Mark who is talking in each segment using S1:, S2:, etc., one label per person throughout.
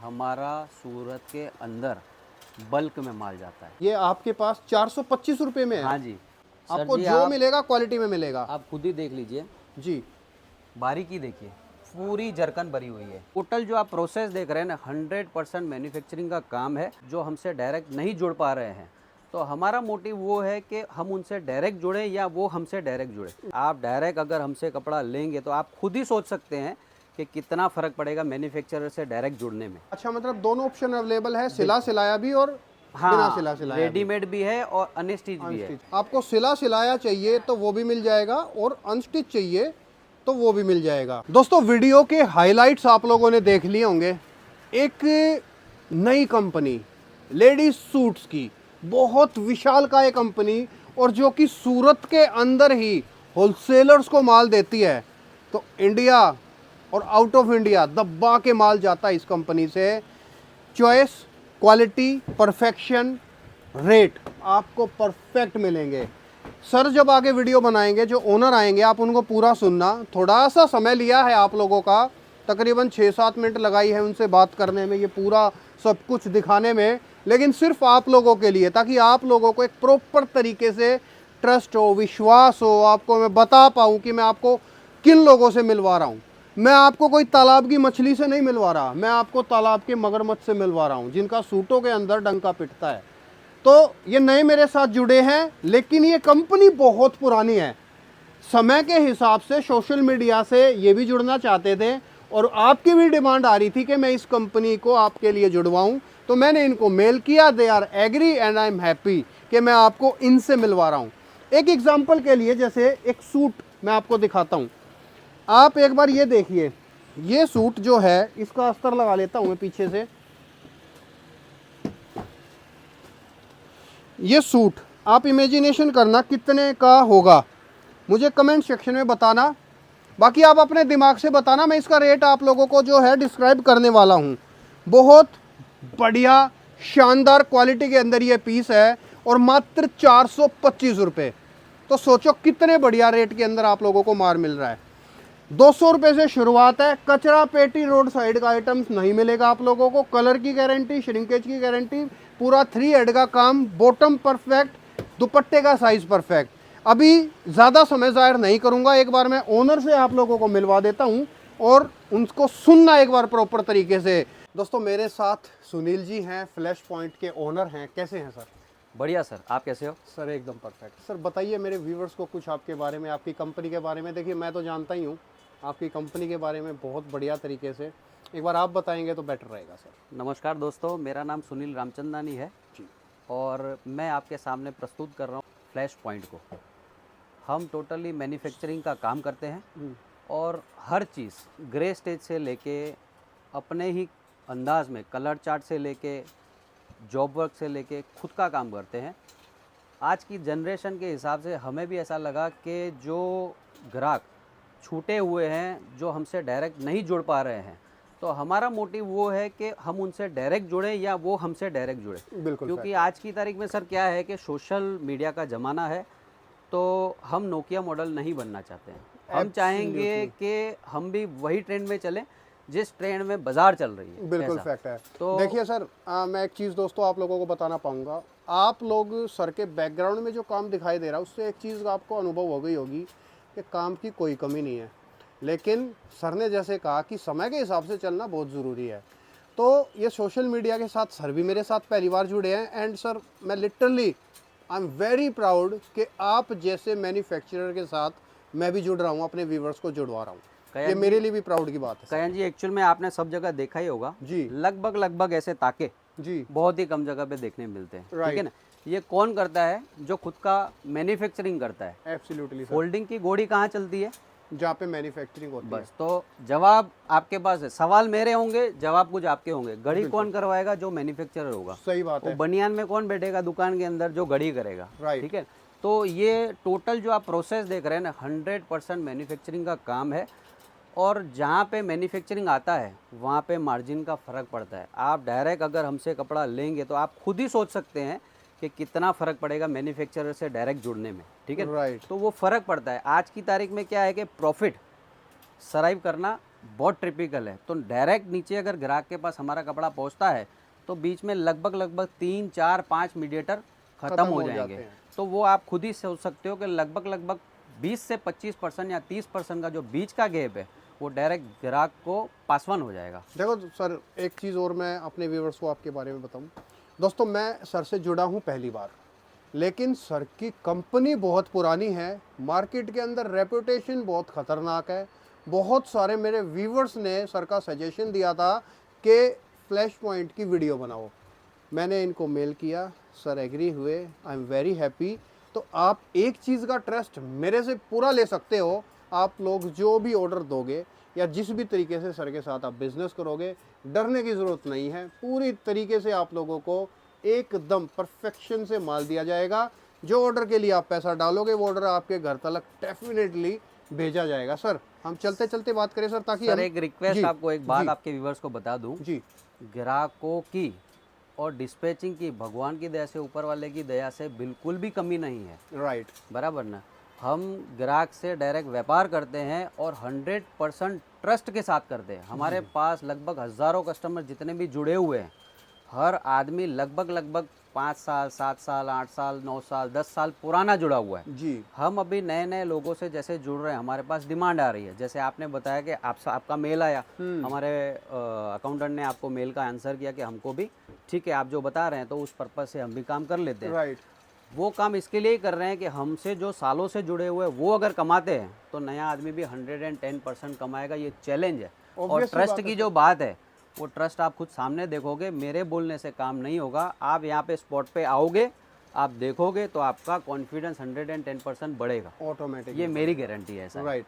S1: हमारा सूरत के अंदर बल्क में माल जाता है।
S2: ये आपके पास 425 रुपए में है।
S1: हाँ जी सर
S2: आपको
S1: जी,
S2: जो मिलेगा क्वालिटी में मिलेगा।
S1: आप खुद ही देख लीजिए,
S2: जी
S1: बारीकी देखिए, पूरी जरकन भरी हुई है। टोटल जो आप प्रोसेस देख रहे हैं ना, 100% मैन्युफैक्चरिंग का काम है जो हमसे डायरेक्ट नहीं जुड़ पा रहे हैं। तो हमारा मोटिव वो है कि हम उनसे डायरेक्ट जुड़े या वो हमसे डायरेक्ट जुड़े। आप डायरेक्ट अगर हमसे कपड़ा लेंगे तो आप खुद ही सोच सकते हैं कि कितना फ़र्क पड़ेगा मैन्युफैक्चरर से डायरेक्ट जुड़ने में।
S2: अच्छा, मतलब दोनों ऑप्शन अवेलेबल है, सिला सिलाया भी और बिना सिला सिलाया भी।
S1: रेडीमेड भी है और अनस्टिच भी है।
S2: अनस्टिच। आपको सिला सिलाया चाहिए तो वो भी मिल जाएगा और अनस्टिच चाहिए तो वो भी मिल जाएगा। दोस्तों, वीडियो के हाइलाइट्स आप लोगों ने देख लिए होंगे। एक नई कंपनी लेडीज सूट्स की, बहुत विशालकाय कंपनी, और जो कि सूरत के अंदर ही होलसेलर्स को माल देती है। तो इंडिया और आउट ऑफ इंडिया दबा के माल जाता है इस कंपनी से। चॉइस, क्वालिटी, परफेक्शन, रेट आपको परफेक्ट मिलेंगे। सर जब आगे वीडियो बनाएंगे, जो ओनर आएंगे, आप उनको पूरा सुनना। थोड़ा सा समय लिया है आप लोगों का, तकरीबन 6-7 मिनट लगाई है उनसे बात करने में, ये पूरा सब कुछ दिखाने में, लेकिन सिर्फ आप लोगों के लिए, ताकि आप लोगों को एक प्रॉपर तरीके से ट्रस्ट हो, विश्वास हो, आपको मैं बता पाऊँ कि मैं आपको किन लोगों से मिलवा रहा हूँ। मैं आपको कोई तालाब की मछली से नहीं मिलवा रहा, मैं आपको तालाब के मगरमच्छ से मिलवा रहा हूँ, जिनका सूटों के अंदर डंका पिटता है। तो ये नए मेरे साथ जुड़े हैं, लेकिन ये कंपनी बहुत पुरानी है। समय के हिसाब से सोशल मीडिया से ये भी जुड़ना चाहते थे और आपकी भी डिमांड आ रही थी कि मैं इस कंपनी को आपके लिए जुड़वाऊं। तो मैंने इनको मेल किया, they are agree and I am happy कि मैं आपको इनसे मिलवा रहा हूं। एक एग्जांपल के लिए, जैसे एक सूट मैं आपको दिखाता हूं। आप एक बार ये देखिए, ये सूट जो है, इसका अस्तर लगा लेता हूं मैं पीछे से। ये सूट आप इमेजिनेशन करना कितने का होगा, मुझे कमेंट सेक्शन में बताना। बाकी आप अपने दिमाग से बताना, मैं इसका रेट आप लोगों को जो है डिस्क्राइब करने वाला हूँ। बहुत बढ़िया शानदार क्वालिटी के अंदर ये पीस है और मात्र 425 रुपये। तो सोचो कितने बढ़िया रेट के अंदर आप लोगों को मार मिल रहा है। 200 रुपये से शुरुआत है। कचरा पेटी रोड साइड का आइटम्स नहीं मिलेगा आप लोगों को। कलर की गारंटी, श्रिंकेज की गारंटी, पूरा 3 हेड का काम, बॉटम परफेक्ट, दुपट्टे का साइज परफेक्ट। अभी ज़्यादा समय ज़ाहिर नहीं करूंगा, एक बार मैं ओनर से आप लोगों को मिलवा देता हूं और उनको सुनना एक बार प्रॉपर तरीके से। दोस्तों, मेरे साथ सुनील जी हैं, फ्लैश पॉइंट के ओनर हैं। कैसे हैं सर?
S1: बढ़िया सर, आप कैसे हो?
S2: सर एकदम परफेक्ट। सर बताइए मेरे व्यूवर्स को कुछ आपके बारे में, आपकी कंपनी के बारे में। देखिए, मैं तो जानता ही हूँ आपकी कंपनी के बारे में बहुत बढ़िया तरीके से, एक बार आप बताएंगे तो बेटर रहेगा सर।
S1: नमस्कार दोस्तों, मेरा नाम सुनील रामचंदानी है
S2: जी।
S1: और मैं आपके सामने प्रस्तुत कर रहा हूँ फ्लैश पॉइंट को। हम टोटली मैन्युफैक्चरिंग का काम करते हैं और हर चीज़ ग्रे स्टेज से लेके अपने ही अंदाज में, कलर चार्ट से लेके जॉब वर्क से लेके खुद का काम करते हैं। आज की जनरेशन के हिसाब से हमें भी ऐसा लगा कि जो ग्राहक छूटे हुए हैं, जो हमसे डायरेक्ट नहीं जुड़ पा रहे हैं, तो हमारा मोटिव वो है कि हम उनसे डायरेक्ट जुड़े या वो हमसे डायरेक्ट जुड़े।
S2: बिल्कुल।
S1: क्योंकि आज की तारीख में सर क्या है कि सोशल मीडिया का ज़माना है, तो हम नोकिया मॉडल नहीं बनना चाहते हैं। हम चाहेंगे कि हम भी वही ट्रेंड में चलें जिस ट्रेंड में बाजार चल रही है।
S2: बिल्कुल
S1: ऐसा।
S2: फैक्ट है।
S1: तो
S2: देखिए सर, मैं एक चीज़ दोस्तों आप लोगों को बताना पाऊंगा। आप लोग सर के बैकग्राउंड में जो काम दिखाई दे रहा है, उससे एक चीज़ आपको अनुभव हो गई होगी कि काम की कोई कमी नहीं है। लेकिन सर ने जैसे कहा कि समय के हिसाब से चलना बहुत ज़रूरी है। तो ये सोशल मीडिया के साथ सर भी मेरे साथ पहली बार जुड़े हैं। एंड सर, मैं literally I am very proud कि आप जैसे मैन्युफैक्चरर के साथ मैं भी जुड़ रहा हूँ, अपने व्यूवर्स को जुड़वा रहा हूँ। ये मेरे लिए भी प्राउड की बात है।
S1: कयान जी, एक्चुअल में आपने सब जगह देखा ही होगा
S2: जी।
S1: लगभग ऐसे ताके
S2: जी।
S1: बहुत ही कम जगह पे देखने मिलते हैं।
S2: Right.
S1: ठीक है ना? ये कौन करता है? जो खुद का मैन्युफैक्चरिंग करता है।
S2: Absolutely sir.
S1: फोल्डिंग की घोड़ी कहाँ चलती है?
S2: जहाँ पे मैन्युफैक्चरिंग होती है।
S1: बस, तो जवाब आपके पास है। सवाल मेरे होंगे, जवाब कुछ आपके होंगे। घड़ी कौन करवाएगा? जो मैन्युफैक्चरर होगा।
S2: सही बात
S1: वो
S2: है।
S1: बनियान में कौन बैठेगा दुकान के अंदर? जो घड़ी करेगा।
S2: Right.
S1: ठीक है। तो ये टोटल जो आप प्रोसेस देख रहे हैं ना, 100% मैन्युफैक्चरिंग का काम है। और जहाँ पे मैन्युफैक्चरिंग आता है वहाँ पे मार्जिन का फ़र्क पड़ता है। आप डायरेक्ट अगर हमसे कपड़ा लेंगे तो आप खुद ही सोच सकते हैं कि कितना फ़र्क पड़ेगा मैन्युफैक्चरर से डायरेक्ट जुड़ने में। ठीक है।
S2: राइट।
S1: तो वो फ़र्क पड़ता है। आज की तारीख में क्या है कि प्रॉफिट सराइव करना बहुत ट्रिपिकल है। तो डायरेक्ट नीचे अगर ग्राहक के पास हमारा कपड़ा पहुंचता है तो बीच में लगभग 3, 4, 5 मीडिएटर खत्म हो जाएंगे। तो वो आप खुद ही सोच सकते हो कि लगभग 20 से 25% या 30% का जो बीच का गैप है वो डायरेक्ट ग्राहक को पासवान हो जाएगा।
S2: देखो सर, एक चीज़ और मैं अपने व्यूवर्स को आपके बारे में बताऊं। दोस्तों, मैं सर से जुड़ा हूं पहली बार, लेकिन सर की कंपनी बहुत पुरानी है, मार्केट के अंदर रेपुटेशन बहुत ख़तरनाक है। बहुत सारे मेरे व्यूवर्स ने सर का सजेशन दिया था कि फ्लैश पॉइंट की वीडियो बनाओ। मैंने इनको मेल किया, सर एग्री हुए, आई एम वेरी हैप्पी। तो आप एक चीज़ का ट्रस्ट मेरे से पूरा ले सकते हो। आप लोग जो भी ऑर्डर दोगे या जिस भी तरीके से सर के साथ आप बिज़नेस करोगे, डरने की ज़रूरत नहीं है। पूरी तरीके से आप लोगों को एकदम परफेक्शन से माल दिया जाएगा। जो ऑर्डर के लिए आप पैसा डालोगे वो ऑर्डर आपके घर तक डेफिनेटली भेजा जाएगा। सर, हम चलते चलते बात करें सर, ताकि
S1: सर एक रिक्वेस्ट, आपको एक बात
S2: जी,
S1: आपके व्यूवर्स को बता दूं
S2: जी,
S1: ग्राहकों की और डिस्पैचिंग की भगवान की दया से, ऊपर वाले की दया से बिल्कुल भी कमी नहीं है।
S2: राइट,
S1: बराबर ना। हम ग्राहक से डायरेक्ट व्यापार करते हैं और 100% ट्रस्ट के साथ करते हैं। हमारे पास लगभग हज़ारों कस्टमर जितने भी जुड़े हुए हैं, हर आदमी लगभग 5 साल, 7 साल, 8 साल, 9 साल, 10 साल पुराना जुड़ा हुआ है।
S2: जी,
S1: हम अभी नए नए लोगों से जैसे जुड़ रहे हैं, हमारे पास डिमांड आ रही है। जैसे आपने बताया कि आपका मेल आया, हमारे अकाउंटेंट ने आपको मेल का आंसर किया कि हमको भी ठीक है, आप जो बता रहे हैं तो उस पर्पज़ से हम भी काम कर लेते हैं।
S2: राइट,
S1: वो काम इसके लिए ही कर रहे हैं कि हमसे जो सालों से जुड़े हुए हैं वो अगर कमाते हैं तो नया आदमी भी 110% कमाएगा। ये चैलेंज है। और ट्रस्ट की जो बात है, वो ट्रस्ट आप खुद सामने देखोगे, मेरे बोलने से काम नहीं होगा। आप यहाँ पे स्पॉट पे आओगे, आप देखोगे तो आपका कॉन्फिडेंस 110% बढ़ेगा
S2: ऑटोमेटिक।
S1: ये मेरी गारंटी है सर।
S2: राइट।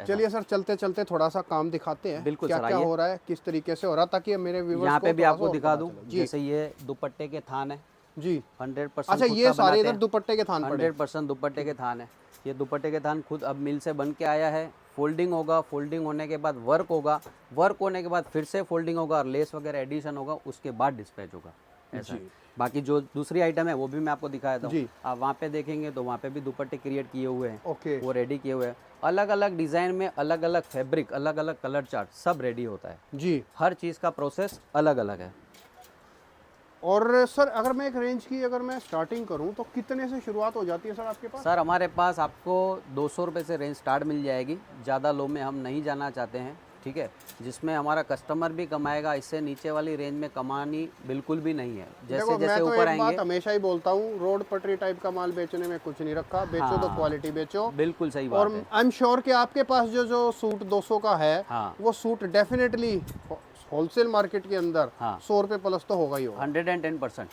S2: चलिए सर, चलते चलते थोड़ा सा काम दिखाते हैं।
S1: बिल्कुल
S2: क्या
S1: सर,
S2: क्या
S1: आइए।
S2: हो रहा है, किस तरीके से हो रहा है, ताकि मेरे व्यूअर्स
S1: यहाँ
S2: को
S1: पे भी
S2: थोड़ा
S1: आपको
S2: सा और
S1: दिखा
S2: पता
S1: दूँ।
S2: चले। जी,
S1: जैसे ये दुपट्टे के थान है,
S2: जी,
S1: 100%
S2: अच्छा,
S1: खुद
S2: ये
S1: का
S2: सारे
S1: बनाते
S2: इधर
S1: हैं।
S2: दुपट्टे के थान पड़े।
S1: 100% दुपट्टे के थान है। ये दुपट्टे के थान खुद अब मिल से बन के आया है। फोल्डिंग होगा, फोल्डिंग होने के बाद वर्क होगा, वर्क होने के बाद फिर से फोल्डिंग होगा और लेस वगैरह एडिशन होगा, उसके बाद डिस्पैच होगा। ऐसा है। बाकी जो दूसरी आइटम है वो भी मैं आपको दिखाया था।
S2: जी।
S1: आप वहाँ पे देखेंगे तो वहाँ पे भी दुपट्टे क्रिएट किए हुए हैं,
S2: ओके,
S1: वो रेडी किए हुए हैं। अलग अलग डिज़ाइन में अलग अलग फैब्रिक, अलग अलग कलर चार्ट, सब रेडी होता है।
S2: जी।
S1: हर चीज़ का प्रोसेस अलग अलग है।
S2: और सर, अगर मैं एक रेंज की अगर मैं स्टार्टिंग करूं तो कितने से शुरुआत हो जाती है सर आपके पास?
S1: सर हमारे पास आपको 200 रुपये से रेंज स्टार्ट मिल जाएगी। ज़्यादा लो में हम नहीं जाना चाहते हैं, ठीक है, जिसमें हमारा कस्टमर भी कमाएगा। इससे नीचे वाली रेंज में कमानी बिल्कुल भी नहीं है। जैसे
S2: देखो,
S1: जैसे
S2: मैं तो
S1: ऊपर
S2: एक
S1: आएंगे,
S2: बात हमेशा ही बोलता हूँ, रोड पटरी टाइप का माल बेचने में कुछ नहीं रखा। बेचो तो क्वालिटी बेचो।
S1: बिल्कुल सही
S2: और
S1: बात है।
S2: आई एम श्योर कि आपके पास जो सूट 200 का है,
S1: हाँ,
S2: वो सूट डेफिनेटली होलसेल मार्केट के अंदर
S1: हाँ,
S2: 100 रुपये प्लस तो होगा ही होगा।
S1: 110%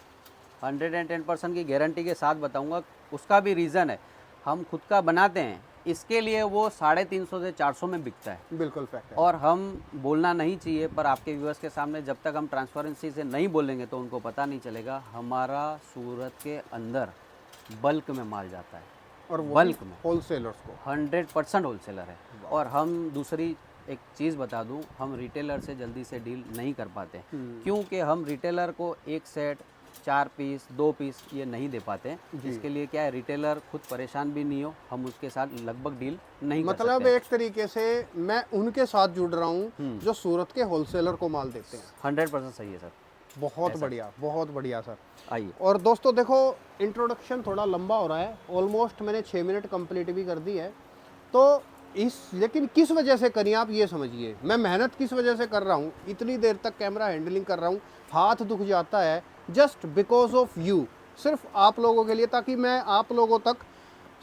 S1: की गारंटी के साथ बताऊंगा। उसका भी रीज़न है, हम खुद का बनाते हैं, इसके लिए वो 350 से 400 में बिकता है।
S2: बिल्कुल फैक्ट है।
S1: और हम बोलना नहीं चाहिए, पर आपके व्यूअर्स के सामने जब तक हम ट्रांसपेरेंसी से नहीं बोलेंगे तो उनको पता नहीं चलेगा। हमारा सूरत के अंदर बल्क में माल जाता है,
S2: और वो
S1: बल्क में
S2: होलसेलर्स को
S1: 100% होलसेलर है। और हम दूसरी एक चीज़ बता दूं, हम रिटेलर से जल्दी से डील नहीं कर पाते, क्योंकि हम रिटेलर को एक सेट, 4 पीस, 2 पीस ये नहीं दे पाते हैं। इसके लिए क्या है, रिटेलर खुद परेशान भी नहीं हो, हम उसके साथ लगभग डील नहीं कर
S2: मतलब
S1: सकते।
S2: एक तरीके से मैं उनके साथ जुड़ रहा हूँ जो सूरत के होलसेलर को माल देते हैं।
S1: 100% सही है सर।
S2: बहुत बढ़िया, बहुत बढ़िया सर।
S1: आइए।
S2: और दोस्तों देखो, इंट्रोडक्शन थोड़ा लंबा हो रहा है, ऑलमोस्ट मैंने 6 मिनट कंप्लीट भी कर दी है। तो लेकिन किस वजह से करी आप ये समझिए, मैं मेहनत किस वजह से कर रहा हूँ, इतनी देर तक कैमरा हैंडलिंग कर रहा हूँ, हाथ दुख जाता है, जस्ट बिकॉज ऑफ यू, सिर्फ आप लोगों के लिए, ताकि मैं आप लोगों तक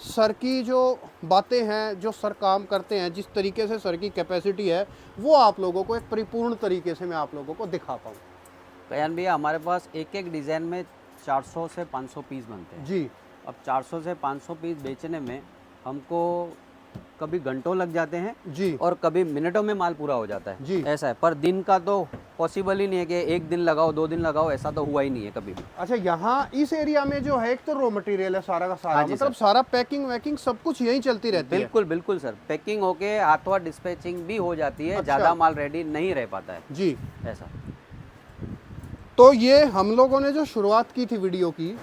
S2: सर की जो बातें हैं, जो सर काम करते हैं, जिस तरीके से सर की कैपेसिटी है, वो आप लोगों को एक परिपूर्ण तरीके से मैं आप लोगों को दिखा पाऊँ।
S1: कयान भैया, हमारे पास एक एक डिज़ाइन में 400 से 500 पीस बनते हैं
S2: जी।
S1: अब 400 से 500 पीस बेचने में हमको कभी घंटों लग जाते हैं
S2: जी।
S1: और कभी मिनटों में माल पूरा हो जाता है
S2: जी।
S1: ऐसा है। पर दिन का तो पॉसिबल ही नहीं है कि एक दिन लगाओ, 2 दिन लगाओ, ऐसा तो हुआ ही नहीं है कभी भी।
S2: अच्छा, यहाँ इस एरिया में जो है, एक तो रॉ मटेरियल है सारा का सारा,
S1: हाँ जी
S2: मतलब
S1: सर।
S2: सारा पैकिंग वैकिंग सब कुछ यहीं चलती रहती है।
S1: बिल्कुल बिल्कुल सर, पैकिंग होके हाथों डिस्पैचिंग भी हो जाती है।
S2: अच्छा।
S1: ज़्यादा माल रेडी नहीं रह पाता है
S2: जी।
S1: ऐसा।
S2: तो ये हम लोगों ने जो शुरुआत की थी वीडियो की,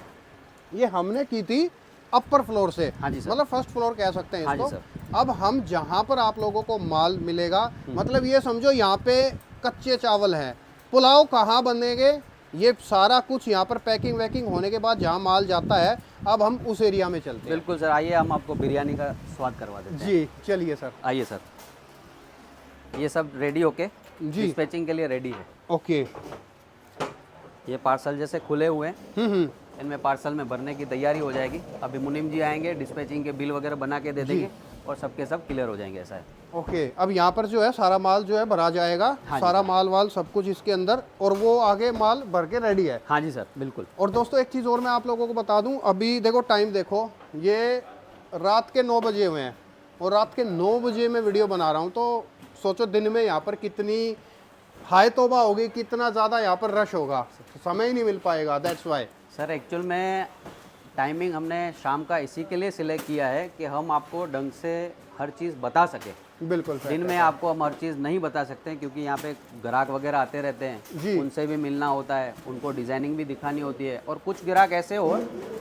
S2: ये हमने की थी अपर फ्लोर से।
S1: हाँ जी सर।
S2: मतलब फर्स्ट फ्लोर कह सकते हैं
S1: हाँ जी
S2: इसको।
S1: सर।
S2: अब हम जहाँ पर आप लोगों को माल मिलेगा, मतलब ये समझो यहाँ पे कच्चे चावल हैं, पुलाव कहाँ बनेंगे, ये सारा कुछ यहाँ पर पैकिंग वैकिंग होने के बाद जहाँ माल जाता है, अब हम उस एरिया में चलते हैं।
S1: बिल्कुल सर, आइए हम आपको बिरयानी का स्वाद करवा देते हैं।
S2: जी चलिए सर।
S1: आइए सर, ये सब रेडी होके
S2: जी।
S1: डिस्पैचिंग के लिए रेडी है।
S2: ओके।
S1: ये पार्सल जैसे खुले हुए हैं,
S2: हम्म।
S1: इनमें पार्सल में भरने की तैयारी हो जाएगी। अभी मुनीम जी आएंगे, डिस्पैचिंग के बिल वगैरह बना के दे देंगे और सबके सब क्लियर हो जाएंगे। ऐसा है।
S2: ओके, अब यहाँ पर जो है सारा माल जो है भरा जाएगा।
S1: हाँ जी
S2: सारा
S1: सर।
S2: माल वाल सब कुछ इसके अंदर, और वो आगे माल भर के रेडी है।
S1: हाँ जी सर, बिल्कुल।
S2: और दोस्तों एक चीज़ और मैं आप लोगों को बता दूं, अभी देखो टाइम देखो, ये रात के 9 बजे हुए हैं और रात के 9 बजे मैं वीडियो बना रहा हूं, तो सोचो दिन में यहाँ पर कितनी हाई तौबा होगी, कितना ज़्यादा यहाँ पर रश होगा, समय ही नहीं मिल पाएगा। दैट्स वाई
S1: सर एक्चुअल में टाइमिंग हमने शाम का इसी के लिए सिलेक्ट किया है कि हम आपको ढंग से हर चीज़ बता सकें।
S2: बिल्कुल सर।
S1: दिन में आपको हम हर चीज़ नहीं बता सकते हैं, क्योंकि यहाँ पे ग्राहक वगैरह आते रहते
S2: जी।
S1: हैं, उनसे भी मिलना होता है, उनको डिज़ाइनिंग भी दिखानी होती है। और कुछ ग्राहक ऐसे हो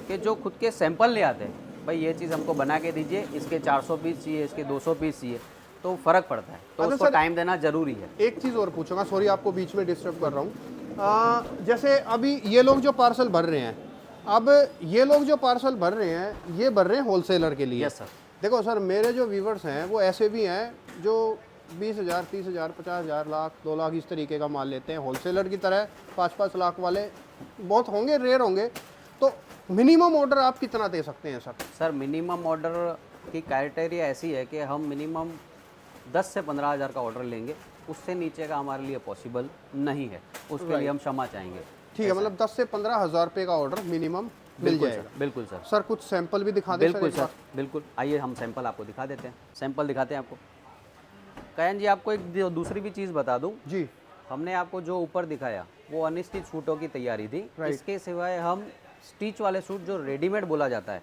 S1: कि जो खुद के सैंपल ले आते हैं, भाई ये चीज़ हमको बना के दीजिए, इसके 400 पीस चाहिए, इसके 200 पीस चाहिए, तो फ़र्क पड़ता है। तो
S2: अच्छा
S1: उसको
S2: सर,
S1: टाइम देना ज़रूरी है।
S2: एक चीज़ और पूछूंगा, सॉरी आपको बीच में डिस्टर्ब कर रहा हूँ। जैसे अभी ये लोग जो पार्सल भर रहे हैं, अब ये लोग जो पार्सल भर रहे हैं, ये भर रहे हैं होलसेलर के लिए।
S1: Yes sir.
S2: देखो सर, मेरे जो व्यूवर्स हैं वो ऐसे भी हैं जो 20,000, 30,000, 50,000, लाख, 2 लाख इस तरीके का माल लेते हैं। होलसेलर की तरह 5-5 लाख वाले बहुत होंगे, रेयर होंगे। तो मिनिमम ऑर्डर आप कितना दे सकते हैं सर?
S1: सर मिनिमम ऑर्डर की क्राइटेरिया ऐसी है कि हम मिनिमम 10 से 15,000 का ऑर्डर लेंगे, उससे नीचे का हमारे लिए पॉसिबल नहीं है, उसके लिए हम क्षमा चाहेंगे।
S2: ठीक है, मतलब 10 से 15,000 रुपये का ऑर्डर मिनिमम मिल
S1: बिल्कुल
S2: जाएगा।
S1: सर, बिल्कुल सर।
S2: सर कुछ सैंपल भी दिखा दें
S1: बिल्कुल
S2: एक
S1: सर,
S2: बार?
S1: बिल्कुल। आइए हम सैंपल आपको दिखा देते हैं। सैंपल दिखाते हैं आपको। कयन जी, आपको एक दूसरी भी चीज़ बता दूं,
S2: जी।
S1: हमने आपको जो ऊपर दिखाया वो अनस्टिच सूटों की तैयारी थी। इसके सिवाय हम स्टिच वाले सूट, जो रेडीमेड बोला जाता है,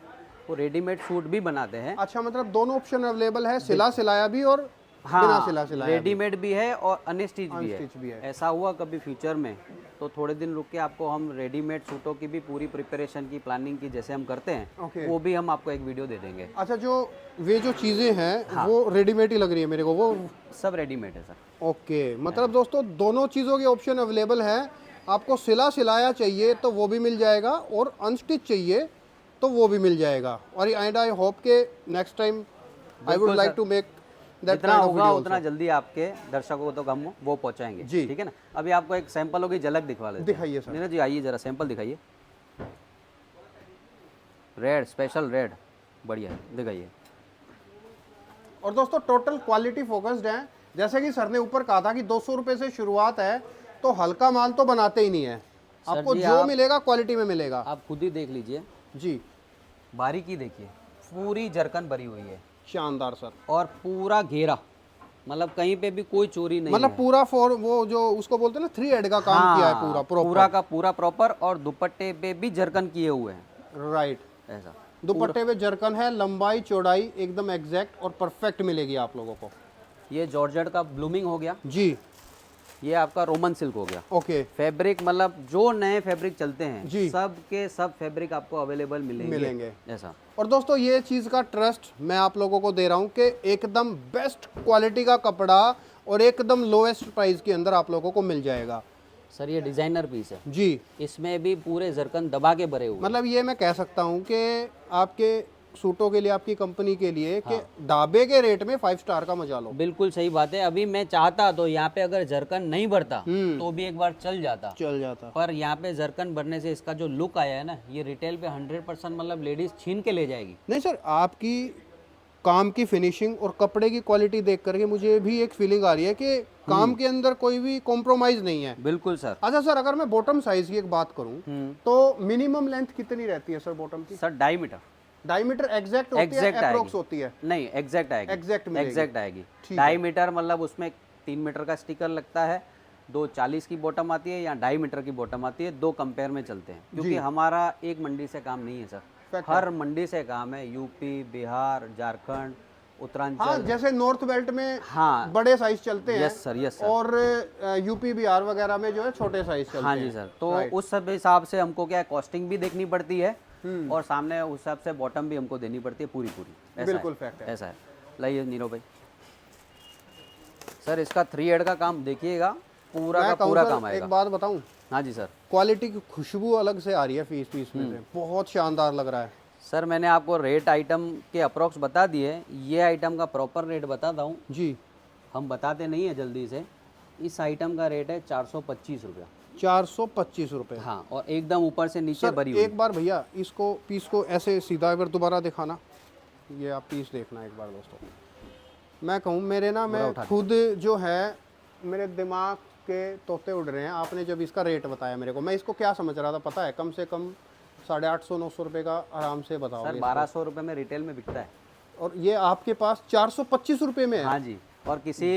S1: वो रेडीमेड सूट भी बनाते हैं।
S2: अच्छा, मतलब दोनों ऑप्शन अवेलेबल है, सिला सिलाया भी और बिना सिला
S1: हाँ,
S2: सिलाया भी।
S1: रेडीमेड भी है और अनस्टिच भी
S2: अनस्टिच भी
S1: है।
S2: है।
S1: ऐसा हुआ कभी फ्यूचर में तो थोड़े दिन रुक के आपको हम रेडीमेड सूटों की भी पूरी प्रिपरेशन की, प्लानिंग की, जैसे हम करते हैं,
S2: ओके।
S1: वो भी हम आपको एक वीडियो दे देंगे।
S2: अच्छा, जो वे जो चीज़ें हैं वो रेडीमेड ही लग रही है मेरे को, वो
S1: सब रेडीमेड है सर।
S2: ओके। मतलब दोस्तों दोनों चीज़ों के ऑप्शन अवेलेबल है। आपको सिला सिलाया चाहिए तो वो भी मिल जाएगा, और अनस्टिच चाहिए तो वो भी मिल जाएगा। और एंड आई होप के next time I would like to make that
S1: जितना होगा उतना जल्दी आपके दर्शकों को तो हम वो पहुंचाएंगे।
S2: जी।
S1: ठीक है ना। अभी आपको एक सैंपलों की झलक दिखवा लेते हैं।
S2: दिखाइए सर।
S1: नीरज जी आइए जरा सैंपल दिखाइए। रेड, स्पेशल रेड, बढ़िया दिखाइए।
S2: और दोस्तों टोटल क्वालिटी फोकस्ड है। जैसे कि सर ने ऊपर कहा था कि 200 रुपये से शुरुआत है, तो हल्का माल तो बनाते ही नहीं है। आपको जो मिलेगा क्वालिटी में मिलेगा।
S1: आप खुद ही देख लीजिए
S2: जी,
S1: बारीकी देखिए, पूरी जरकन भरी हुई है,
S2: शानदार सर।
S1: और पूरा घेरा, मतलब कहीं पे भी कोई चोरी नहीं
S2: मतलब
S1: है।
S2: पूरा वो जो उसको बोलते हैं ना 3 हेड का काम किया है पूरा प्रॉपर।
S1: पूरा का पूरा प्रॉपर, और दुपट्टे पे भी जरकन किए हुए हैं।
S2: राइट,
S1: ऐसा
S2: दुपट्टे पे जरकन है, लंबाई चौड़ाई एकदम एग्जैक्ट और परफेक्ट मिलेगी आप लोगों को।
S1: ये जॉर्जेट का ब्लूमिंग हो गया,
S2: जी।
S1: ये आपका रोमन सिल्क हो गया।
S2: ओके।
S1: फैब्रिक मतलब जो नए फैब्रिक चलते हैं,
S2: जी।
S1: सब के सब फैब्रिक आपको अवेलेबल मिलेंगे। ऐसा।
S2: और दोस्तों ये चीज़ का ट्रस्ट मैं आप लोगों को दे रहा हूँ कि एकदम बेस्ट क्वालिटी का कपड़ा और एकदम लोएस्ट प्राइस के अंदर आप लोगों को मिल जाएगा।
S1: सर ये डिजाइनर पीस है
S2: जी,
S1: इसमें भी पूरे जरकन दबा के भरे हुए।
S2: मतलब ये मैं कह सकता हूँ कि आपके सूटों के लिए, आपकी कंपनी के लिए, कि ढाबे के रेट में 5 स्टार का मजा लो।
S1: बिल्कुल सही बात है। अभी मैं चाहता तो यहाँ पे अगर जरकन नहीं भरता तो भी एक बार चल जाता, पर यहाँ पे जरकन भरने से इसका जो लुक आया है ना, ये रिटेल पे 100% मतलब लेडीज छीन के ले जाएगी।
S2: नहीं सर, आपकी काम की फिनिशिंग और कपड़े की क्वालिटी देख करके मुझे भी एक फीलिंग आ रही है कि काम के अंदर कोई भी कॉम्प्रोमाइज नहीं है।
S1: बिल्कुल सर।
S2: अच्छा सर, अगर मैं बॉटम साइज की एक बात करूं तो मिनिमम लेंथ कितनी रहती है सर बॉटम की?
S1: Sir 2.5 metre.
S2: डायमीटर एग्जैक्ट होती है, अप्रोक्स होती है?
S1: नहीं, एग्जैक्ट आएगी। एग्जैक्ट आएगी।
S2: ठीक
S1: 2.5 मीटर मतलब उसमें 3 मीटर का स्टिकर लगता है, 2.40 की बॉटम आती है या 2.5 मीटर की बॉटम आती है। 2 कंपेयर में चलते हैं, क्योंकि हमारा एक मंडी से काम नहीं है सर, हर मंडी से काम है। यूपी, बिहार, झारखंड, उत्तरांचल।
S2: हाँ, जैसे नॉर्थ बेल्ट में
S1: हाँ
S2: बड़े साइज चलते हैं।
S1: Yes sir, yes sir.
S2: और यूपी बिहार वगैरह में जो है छोटे साइज चलते हैं।
S1: हाँ जी सर। तो उस सब हिसाब से हमको क्या है, कॉस्टिंग भी देखनी पड़ती है, और सामने उस हिसाब से बॉटम भी हमको देनी पड़ती है पूरी। ऐसा
S2: बिल्कुल
S1: है,
S2: फैक्ट है।
S1: ऐसा है। लाइए नीरव भाई। सर इसका 3 हेड का काम देखिएगा, पूरा
S2: मैं
S1: का
S2: कहूँ
S1: पूरा
S2: सर,
S1: काम आएगा।
S2: एक बात बताऊं,
S1: हाँ जी सर।
S2: क्वालिटी की खुशबू अलग से आ रही है पीस पीस में से, बहुत शानदार लग रहा है।
S1: सर मैंने आपको रेट आइटम के अप्रोक्स बता दिए, ये आइटम का प्रॉपर रेट बताता हूँ,
S2: जी,
S1: हम बताते नहीं है जल्दी से। इस आइटम का रेट है 425 रुपया।
S2: 425 रुपये।
S1: हाँ, और एकदम ऊपर से नीचे
S2: सर
S1: भरी हुई।
S2: एक बार भैया इसको पीस को ऐसे सीधा एक बार दोबारा दिखाना, ये आप पीस देखना एक बार दोस्तों। मैं कहूँ मेरे ना, मैं खुद जो है मेरे दिमाग के तोते उड़ रहे हैं। आपने जब इसका रेट बताया मेरे को, मैं इसको क्या समझ रहा था पता है, कम से कम 850-900 रुपये का आराम से बताओगे।
S1: सर 1200 रुपये में रिटेल में बिकता है।
S2: और ये आपके पास 425 रुपये में है।
S1: हाँ जी, और किसी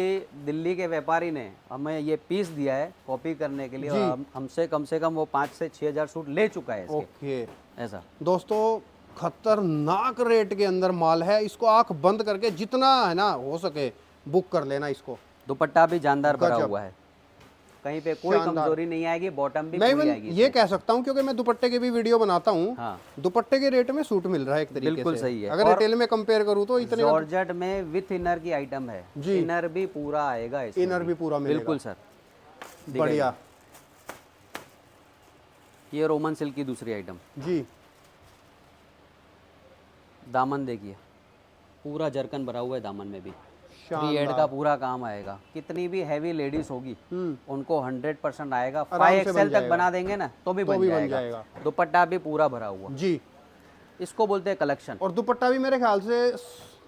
S1: दिल्ली के व्यापारी ने हमें ये पीस दिया है कॉपी करने के लिए, और हमसे कम से कम वो 5 से 6 हज़ार सूट ले चुका है इसके।
S2: ओके
S1: ऐसा
S2: दोस्तों, खतरनाक रेट के अंदर माल है। इसको आंख बंद करके जितना है ना हो सके बुक कर लेना इसको।
S1: दुपट्टा भी जानदार भरा हुआ है, कहीं पे कोई कमजोरी नहीं आएगी, बॉटम भी
S2: मैं
S1: पूरी आएगी।
S2: ये कह सकता हूँ क्योंकि मैं दुपट्टे के भी वीडियो बनाता हूँ।
S1: हाँ,
S2: दुपट्टे के रेट में सूट मिल रहा है एक तरीके
S1: बिल्कुल
S2: से।
S1: सही है।
S2: अगर रिटेल में कंपेयर करूँ तो इतने
S1: जॉर्जेट में विथ इनर की आइटम है
S2: जी।
S1: इनर भी पूरा आएगा इसमें,
S2: इनर भी पूरा मिलेगा।
S1: बिल्कुल सर,
S2: बढ़िया।
S1: ये रोमन सिल्क की दूसरी आइटम
S2: जी,
S1: दामन देखिए, पूरा जरकन भरा हुआ है दामन में भी। 3
S2: शानदार।
S1: हेड का पूरा काम आएगा। कितनी भी हैवी लेडीज होगी उनको 100% आएगा।
S2: आराम से
S1: 5
S2: बन
S1: XL तक
S2: जाएगा।
S1: बना देंगे ना तो भी बन जाएगा। दुपट्टा भी पूरा भरा हुआ,
S2: जी,
S1: इसको बोलते हैं कलेक्शन।
S2: और दुपट्टा भी मेरे ख्याल से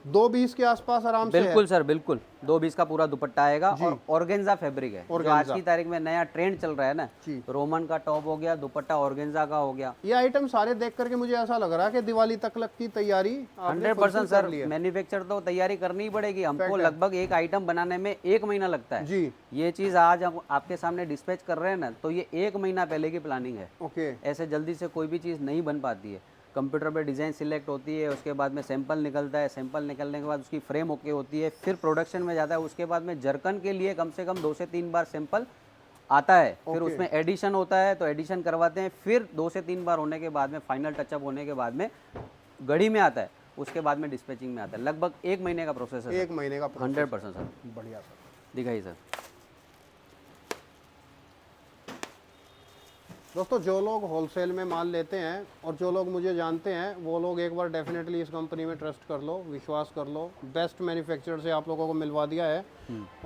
S2: 220 के आसपास आराम से है।
S1: बिल्कुल सर, बिल्कुल 220 का पूरा दुपट्टा आएगा। और ऑर्गेन्जा फैब्रिक है, जो आज की तारीख में नया ट्रेंड चल रहा है ना। रोमन का टॉप हो गया, दुपट्टा ऑर्गेन्जा का हो गया।
S2: ये आइटम सारे देख करके मुझे ऐसा लग रहा है कि दिवाली तक की तैयारी
S1: 100% सर, मैन्युफैक्चर तो तैयारी करनी ही पड़ेगी हमको। लगभग एक आइटम बनाने में 1 महीना लगता है
S2: जी।
S1: ये चीज़ आज हम आपके सामने डिस्पैच कर रहे हैं ना, तो ये 1 महीना पहले की प्लानिंग है।
S2: ओके,
S1: ऐसे जल्दी से कोई भी चीज़ नहीं बन पाती है। कंप्यूटर पे डिज़ाइन सिलेक्ट होती है, उसके बाद में सैंपल निकलता है, सैंपल निकलने के बाद उसकी फ्रेम ओके होती है, फिर प्रोडक्शन में जाता है। उसके बाद में जरकन के लिए कम से कम 2 से 3 बार सैंपल आता है, फिर उसमें एडिशन होता है तो एडिशन करवाते हैं, फिर 2 से 3 बार होने के बाद में फाइनल टचअप होने के बाद में गढ़ी में आता है, उसके बाद में डिस्पैचिंग में आता है। लगभग 1 महीने का प्रोसेस है।
S2: 1 महीने का
S1: 100% सर।
S2: बढ़िया सर,
S1: दिखाइए सर।
S2: दोस्तों जो लोग होलसेल में माल लेते हैं और जो लोग मुझे जानते हैं, वो लोग एक बार डेफिनेटली इस कंपनी में ट्रस्ट कर लो, विश्वास कर लो। बेस्ट मैन्युफैक्चरर से आप लोगों को मिलवा दिया है,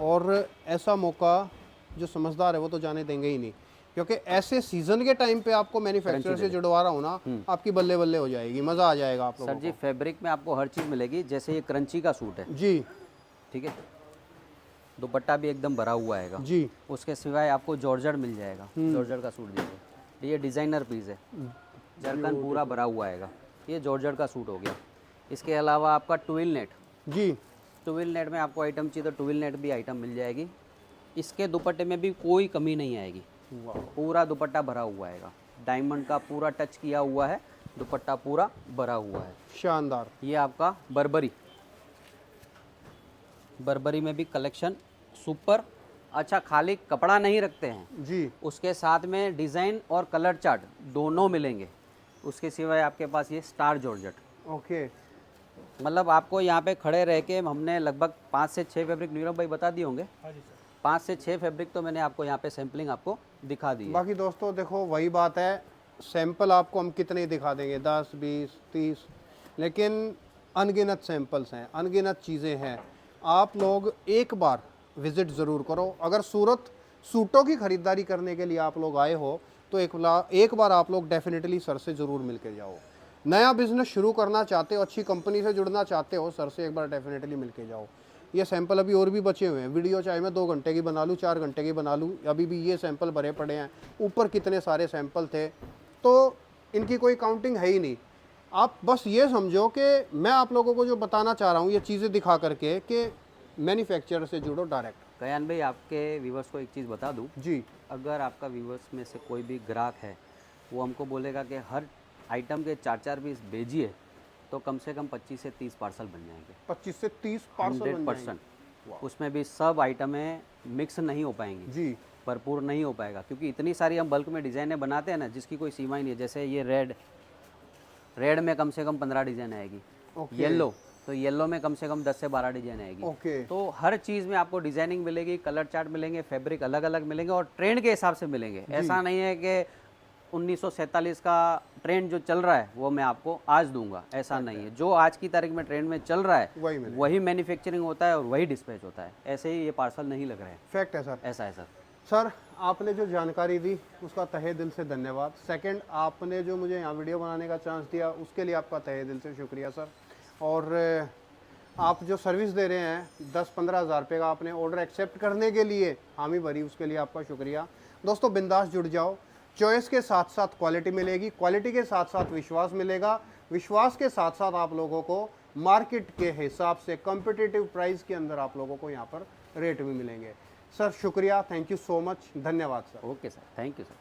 S2: और ऐसा मौका जो समझदार है वो तो जाने देंगे ही नहीं, क्योंकि ऐसे सीजन के टाइम पे आपको मैन्युफैक्चरर से जुड़वा रहा हूँ ना, आपकी बल्ले बल्ले हो जाएगी, मज़ा आ जाएगा आप लोगों
S1: सर जी फैब्रिक में आपको हर चीज़ मिलेगी। जैसे ये क्रंची का सूट है
S2: जी,
S1: ठीक है, दुपट्टा भी एकदम भरा हुआ आएगा
S2: जी।
S1: उसके सिवाय आपको जॉर्जेट मिल जाएगा। जॉर्जेट का सूट दीजिए, ये डिज़ाइनर पीस है, जरकन पूरा भरा हुआ आएगा। ये जॉर्जेट का सूट हो गया। इसके अलावा आपका ट्विल नेट
S2: जी,
S1: ट्विल नेट में आपको आइटम चाहिए तो ट्विल नेट भी आइटम मिल जाएगी। इसके दुपट्टे में भी कोई कमी नहीं आएगी, पूरा दुपट्टा भरा हुआ आएगा। डायमंड का पूरा टच किया हुआ है, दुपट्टा पूरा भरा हुआ है,
S2: शानदार।
S1: ये आपका बर्बरी, बर्बरी में भी कलेक्शन सुपर। अच्छा, खाली कपड़ा नहीं रखते हैं
S2: जी,
S1: उसके साथ में डिज़ाइन और कलर चार्ट दोनों मिलेंगे। उसके सिवाय आपके पास ये स्टार जॉर्जेट,
S2: ओके,
S1: मतलब आपको यहाँ पे खड़े रह के हमने लगभग 5 से 6 फैब्रिक नीरव भाई बता दिए होंगे। 5 से 6 फैब्रिक तो मैंने आपको यहाँ पे सैम्पलिंग आपको दिखा दी है।
S2: बाकी दोस्तों देखो वही बात है, सैंपल आपको हम कितने ही दिखा देंगे, 10, 20, 30, लेकिन अनगिनत सैंपल्स हैं, अनगिनत चीज़ें हैं। आप लोग एक बार विज़िट ज़रूर करो। अगर सूरत सूटों की ख़रीदारी करने के लिए आप लोग आए हो तो एक बार आप लोग डेफिनेटली सर से ज़रूर मिल के जाओ। नया बिज़नेस शुरू करना चाहते हो, अच्छी कंपनी से जुड़ना चाहते हो, सर से एक बार डेफिनेटली मिल के जाओ। ये सैंपल अभी और भी बचे हुए हैं, वीडियो चाहे मैं 2 घंटे की बना लूँ, 4 घंटे की बना लूँ, अभी भी ये सैंपल भरे पड़े हैं। ऊपर कितने सारे सैंपल थे, तो इनकी कोई काउंटिंग है ही नहीं। आप बस ये समझो कि मैं आप लोगों को जो बताना चाह रहा हूँ, ये चीज़ें दिखा करके कि मैन्युफैक्चरर से जुड़ो डायरेक्ट।
S1: कयान भाई, आपके व्यूवर्स को एक चीज़ बता दूँ
S2: जी,
S1: अगर आपका व्यूवर्स में से कोई भी ग्राहक है वो हमको बोलेगा कि हर आइटम के 4-4 पीस भेजिए, तो कम से कम 25 से 30 पार्सल बन जाएंगे।
S2: 25 से 30 पार्सल बन
S1: 100%। उसमें भी सब आइटमें मिक्स नहीं हो पाएंगी
S2: जी,
S1: भरपूर नहीं हो पाएगा, क्योंकि इतनी सारी हम बल्क में डिज़ाइनें बनाते हैं ना जिसकी कोई सीमा ही नहीं है। जैसे ये रेड में कम से कम 15 डिज़ाइन आएगी, येलो तो येलो में कम से कम 10 से 12 डिजाइन आएगी।
S2: ओके।
S1: तो हर चीज़ में आपको डिजाइनिंग मिलेगी, कलर चार्ट मिलेंगे, फैब्रिक अलग अलग मिलेंगे और ट्रेंड के हिसाब से मिलेंगे। ऐसा नहीं है कि 1947 का ट्रेंड जो चल रहा है वो मैं आपको आज दूंगा, ऐसा नहीं है। जो आज की तारीख में ट्रेंड में चल रहा है
S2: वही मिलेगा।
S1: वही मैन्युफैक्चरिंग होता है और वही डिस्पैच होता है। ऐसे ही ये पार्सल नहीं लग रहे हैं।
S2: फैक्ट है सर।
S1: ऐसा है सर।
S2: सर आपने जो जानकारी दी उसका तहे दिल से धन्यवाद। सेकंड, आपने जो मुझे यहाँ वीडियो बनाने का चांस दिया उसके लिए आपका तहे दिल से शुक्रिया सर। और आप जो सर्विस दे रहे हैं 10-15 हज़ार रुपये का आपने ऑर्डर एक्सेप्ट करने के लिए हामी भरी, उसके लिए आपका शुक्रिया। दोस्तों बिंदास जुड़ जाओ। चॉइस के साथ साथ क्वालिटी मिलेगी, क्वालिटी के साथ साथ विश्वास मिलेगा, विश्वास के साथ साथ आप लोगों को मार्केट के हिसाब से कॉम्पिटिटिव प्राइस के अंदर आप लोगों को यहाँ पर रेट भी मिलेंगे। सर शुक्रिया, थैंक यू सो मच, धन्यवाद sir.
S1: Okay sir, thank you sir.